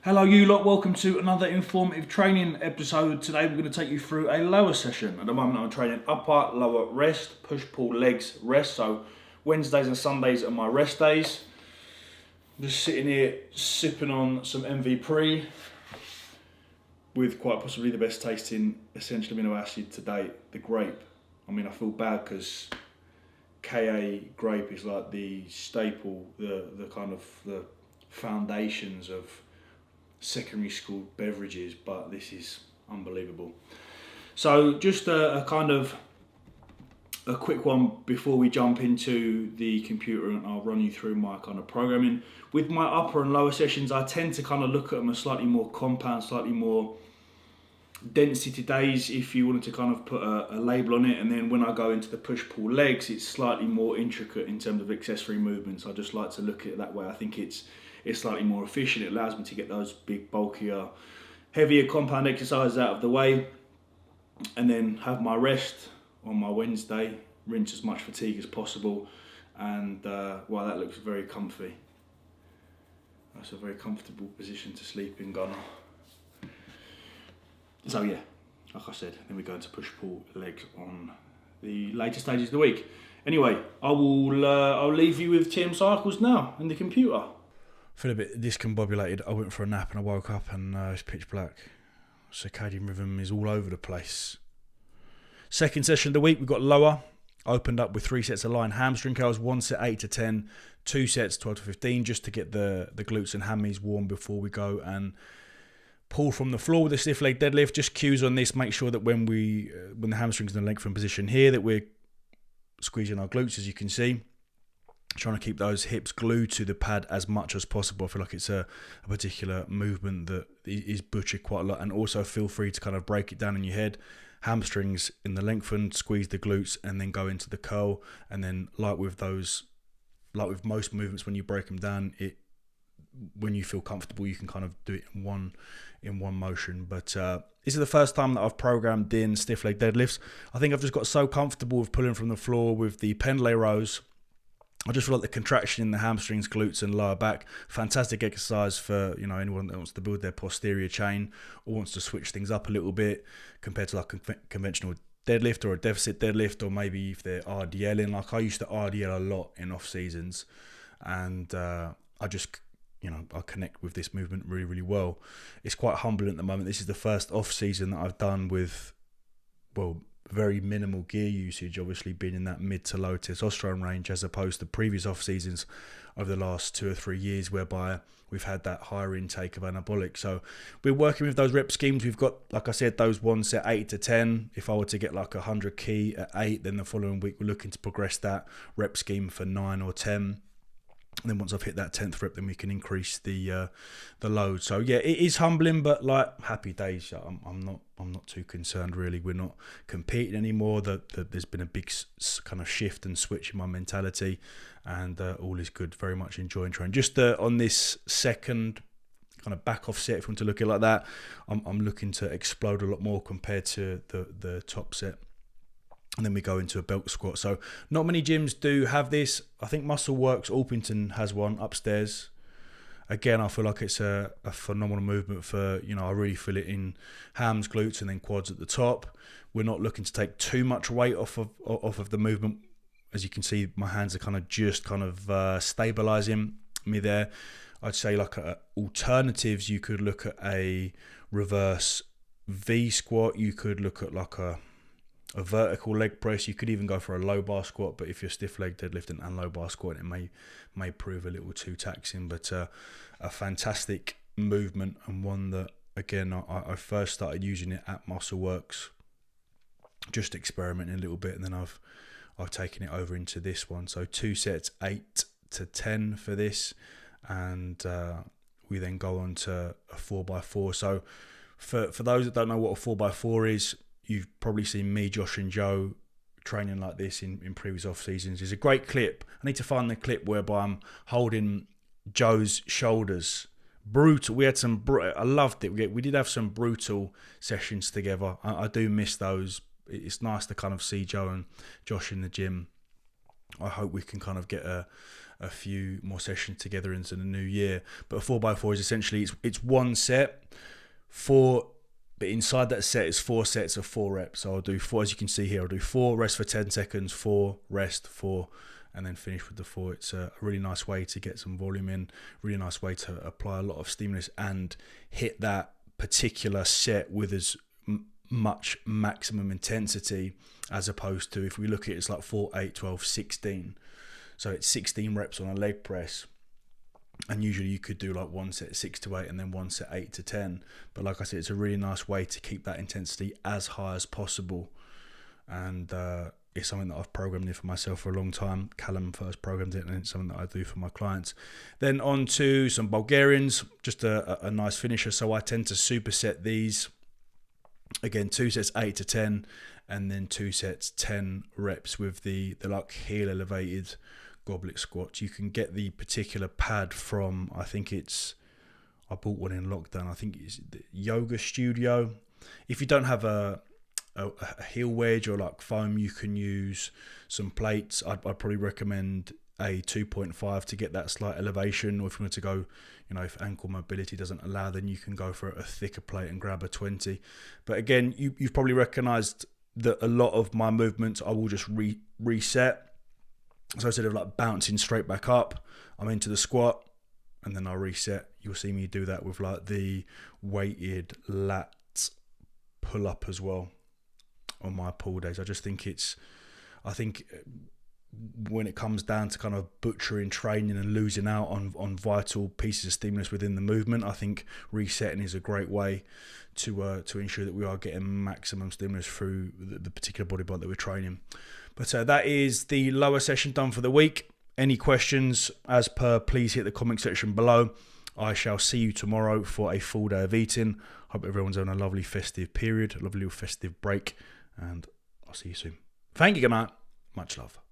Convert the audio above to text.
Hello you lot, welcome to another informative training episode. Today we're going to take you through a lower session. At the moment I'm training upper, lower, rest, push, pull, legs, rest. So Wednesdays and Sundays are my rest days. I'm just sitting here sipping on some MV with quite possibly the best tasting essential amino acid to date, the grape. I mean, I feel bad because KA grape is like the staple, the kind of the foundations of secondary school beverages, but this is unbelievable. So just a kind of a quick one before we jump into the computer, and I'll run you through my kind of programming. With my upper and lower sessions, I tend to kind of look at them as slightly more compound, slightly more density days, if you wanted to kind of put a label on it. And then when I go into the push-pull legs, it's slightly more intricate in terms of accessory movements. I just like to look at it that way. I think it's slightly more efficient. It allows me to get those big, bulkier, heavier compound exercises out of the way, and then have my rest on my Wednesday, rinse as much fatigue as possible, and wow, that looks very comfy. That's a very comfortable position to sleep in, Gunnar. So yeah, like I said, then we go into push-pull legs on the later stages of the week. Anyway, I'll leave you with TM Cycles now in the computer. Feel a bit discombobulated. I went for a nap and I woke up and it's pitch black. Circadian rhythm is all over the place. Second session of the week, we've got lower. Opened up with 3 sets of line hamstring curls, 1 set 8 to 10, 2 sets 12 to 15, just to get the glutes and hammies warm before we go and pull from the floor with a stiff leg deadlift. Just cues on this, make sure that when the hamstring's in the lengthened position here, that we're squeezing our glutes, as you can see. Trying to keep those hips glued to the pad as much as possible. I feel like it's a particular movement that is butchered quite a lot. And also feel free to kind of break it down in your head. Hamstrings in the lengthened, squeeze the glutes, and then go into the curl. And then like with most movements, when you break them down, when you feel comfortable, you can kind of do it in one motion. But this is the first time that I've programmed in stiff leg deadlifts. I think I've just got so comfortable with pulling from the floor with the pendlay rows. I just feel like the contraction in the hamstrings, glutes and lower back, fantastic exercise for anyone that wants to build their posterior chain or wants to switch things up a little bit compared to like a conventional deadlift or a deficit deadlift, or maybe if they're RDLing. Like I used to RDL a lot in off seasons, and I connect with this movement really, really well. It's quite humbling at the moment. This is the first off season that I've done with, very minimal gear usage, obviously being in that mid to low testosterone range, as opposed to previous off seasons over the last 2 or 3 years whereby we've had that higher intake of anabolic. So we're working with those rep schemes. We've got, like I said, those 1 set 8 to 10. If I were to get like 100 key at 8, then the following week we're looking to progress that rep scheme for 9 or 10. And then once I've hit that 10th rep, then we can increase the load. So yeah, it is humbling, but like happy days. I'm not too concerned really. We're not competing anymore. There's been a big kind of shift and switch in my mentality, and all is good. Very much enjoying training. Just on this second kind of back off set, if you want to look at it like that, I'm looking to explode a lot more compared to the top set. And then we go into a belt squat. So not many gyms do have this. I think Muscle Works Orpington has one upstairs. Again, I feel like it's a phenomenal movement for, I really feel it in hams, glutes, and then quads at the top. We're not looking to take too much weight off of the movement. As you can see, my hands are just stabilizing me there. I'd say like alternatives, you could look at a reverse V squat. You could look at like a vertical leg press. You could even go for a low bar squat, but if you're stiff leg deadlifting and low bar squat, it may prove a little too taxing. But a fantastic movement, and one that again I first started using it at Muscle Works, just experimenting a little bit, and then I've taken it over into this one. So 2 sets 8 to 10 for this, and we then go on to a 4x4. So for those that don't know what a 4x4 is, you've probably seen me, Josh and Joe training like this in previous off seasons. There's a great clip. I need to find the clip whereby I'm holding Joe's shoulders. Brutal. We had some, I loved it. We did have some brutal sessions together. I do miss those. It's nice to kind of see Joe and Josh in the gym. I hope we can kind of get a a few more sessions together into the new year. But a 4x4 is essentially, it's one set, but inside that set is 4 sets of 4 reps. So I'll do 4, as you can see here, I'll do 4, rest for 10 seconds, 4, rest, 4, and then finish with the 4. It's a really nice way to get some volume in, really nice way to apply a lot of stimulus and hit that particular set with as much maximum intensity, as opposed to, if we look at it, it's like 4, 8, 12, 16. So it's 16 reps on a leg press. And usually you could do like one set 6 to 8 and then one set 8 to 10. But like I said, it's a really nice way to keep that intensity as high as possible. And it's something that I've programmed in for myself for a long time. Callum first programmed it, and it's something that I do for my clients. Then on to some Bulgarians, just a nice finisher. So I tend to superset these. Again, 2 sets 8 to 10, and then 2 sets 10 reps with the like heel elevated goblet squats. You can get the particular pad from, I bought one in lockdown, I think it's the Yoga Studio. If you don't have a heel wedge or like foam, you can use some plates. I'd probably recommend a 2.5 to get that slight elevation, or if you want to go, if ankle mobility doesn't allow, then you can go for a thicker plate and grab a 20. But again, you've probably recognized that a lot of my movements I will just reset. So instead of like bouncing straight back up, I'm into the squat and then I reset. You'll see me do that with like the weighted lat pull up as well on my pull days. I think when it comes down to kind of butchering training and losing out on vital pieces of stimulus within the movement, I think resetting is a great way to ensure that we are getting maximum stimulus through the particular body part that we're training. But that is the lower session done for the week. Any questions, as per, please hit the comment section below. I shall see you tomorrow for a full day of eating. Hope everyone's on a lovely festive period, a lovely little festive break, and I'll see you soon. Thank you, good night. Much love.